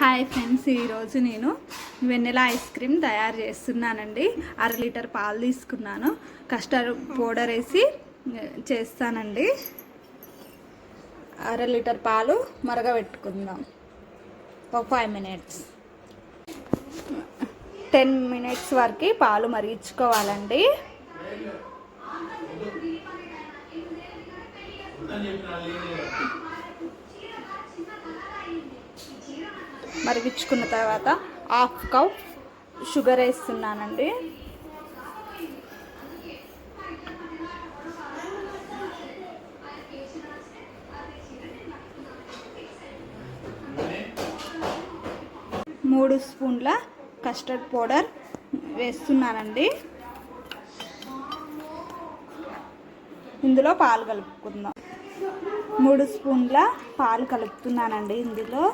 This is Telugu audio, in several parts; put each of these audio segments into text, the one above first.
హాయ్ ఫ్రెండ్స్, ఈరోజు నేను వెన్నెలా ఐస్ క్రీమ్ తయారు చేస్తున్నానండి. 1/2 లీటర్ పాలు తీసుకున్నాను. కస్టర్డ్ పౌడర్ వేసి చేస్తానండి. 1/2 లీటర్ పాలు మరగబెట్టుకుందాం. ఒక 5 మినిట్స్ 10 మినిట్స్ వరకు పాలు మరిగించుకోవాలండి. మరిగించుకున్న తర్వాత 1/2 కప్ షుగర్ వేస్తున్నానండి. మూడు స్పూన్ల కస్టర్డ్ పౌడర్ వేస్తున్నానండి. ఇందులో పాలు కలుపుకుందాం. 3 స్పూన్ల పాలు కలుపుతున్నానండి. ఇందులో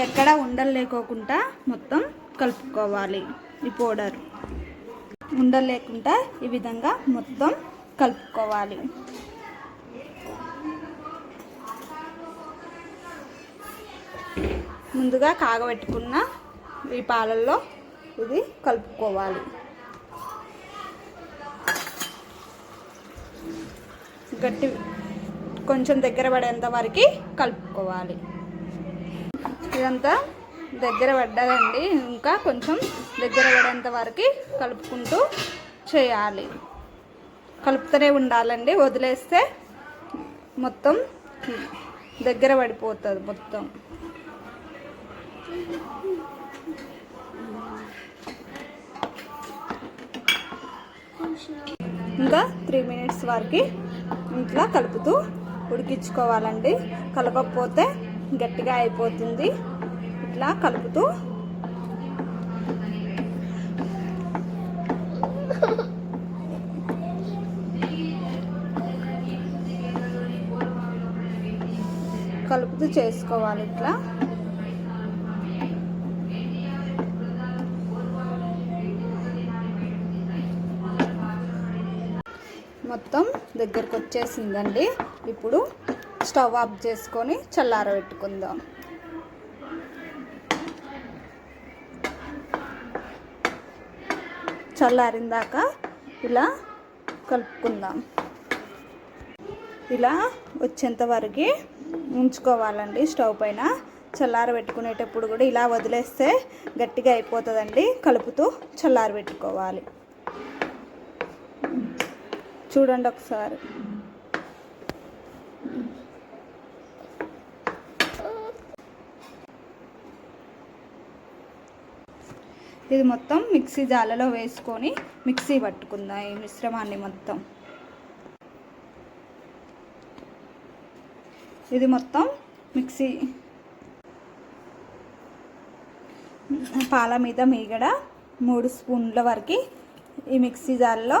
ఎక్కడ ఉండలు లేకోకుండా మొత్తం కలుపుకోవాలి. ఈ పౌడర్ ఉండలు లేకుండా ఈ విధంగా మొత్తం కలుపుకోవాలి. ముందుగా కాగబెట్టుకున్న ఈ పాలల్లో ఇది కలుపుకోవాలి. గట్టి కొంచెం దగ్గర పడేంత వరకు కలుపుకోవాలి. ఇదంతా దగ్గర పడ్డదండి. ఇంకా కొంచెం దగ్గర పడేంత వరకు కలుపుకుంటూ చేయాలి. కలుపుతూనే ఉండాలండి. వదిలేస్తే మొత్తం దగ్గర పడిపోతుంది. మొత్తం ఇంకా 3 మినిట్స్ వరకు ఇట్లా కలుపుతూ ఉడికించుకోవాలండి. కలపకపోతే గట్టిగా అయిపోతుంది. ఇట్లా కలుపుతూ చేసుకోవాలి. ఇట్లా మొత్తం దగ్గరకు వచ్చేసిందండి. ఇప్పుడు స్టవ్ ఆఫ్ చేసుకొని చల్లారబెట్టుకుందాం. చల్లారిందాక ఇలా కలుపుకుందాం. ఇలా వచ్చేంత వరకు ఉంచుకోవాలండి స్టవ్ పైన. చల్లారబెట్టుకునేటప్పుడు కూడా ఇలా వదిలేస్తే గట్టిగా అయిపోతుందండి. కలుపుతూ చల్లారబెట్టుకోవాలి. చూడండి ఒకసారి. ఇది మొత్తం మిక్సీ జాలలో వేసుకొని మిక్సీ పట్టుకుందాం. ఈ మిశ్రమాన్ని మొత్తం ఇది మొత్తం మిక్సీ పాల మీద మీగడ 3 స్పూన్ల వరకు ఈ మిక్సీ జాలలో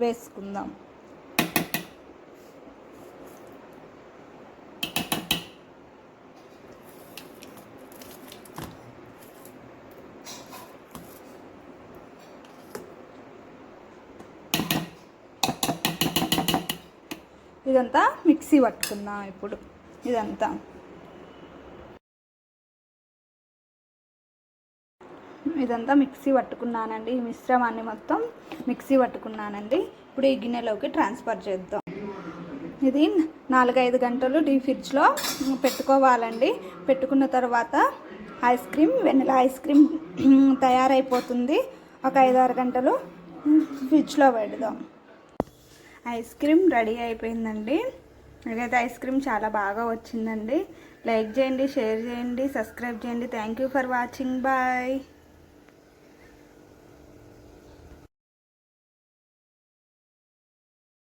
వేసుకుందాం. ఇదంతా మిక్సీ పట్టుకుందాం. ఇప్పుడు ఇదంతా మిక్సీ పట్టుకున్నానండి. ఈ మిశ్రమాన్ని మొత్తం మిక్సీ పట్టుకున్నానండి. ఇప్పుడు ఈ గిన్నెలోకి ట్రాన్స్ఫర్ చేద్దాం. ఇది 4-5 గంటలు డీప్ ఫ్రిడ్జ్లో పెట్టుకోవాలండి. పెట్టుకున్న తర్వాత వెనిలా ఐస్ క్రీమ్ తయారైపోతుంది. ఒక 5-6 గంటలు ఫ్రిడ్జ్లో పెడదాం. ఐస్ క్రీమ్ రెడీ అయిపోయిందండి. నాకైతే ఐస్ క్రీమ్ చాలా బాగా వచ్చిందండి. లైక్ చేయండి, షేర్ చేయండి, సబ్స్క్రైబ్ చేయండి. Thank you for watching. Bye.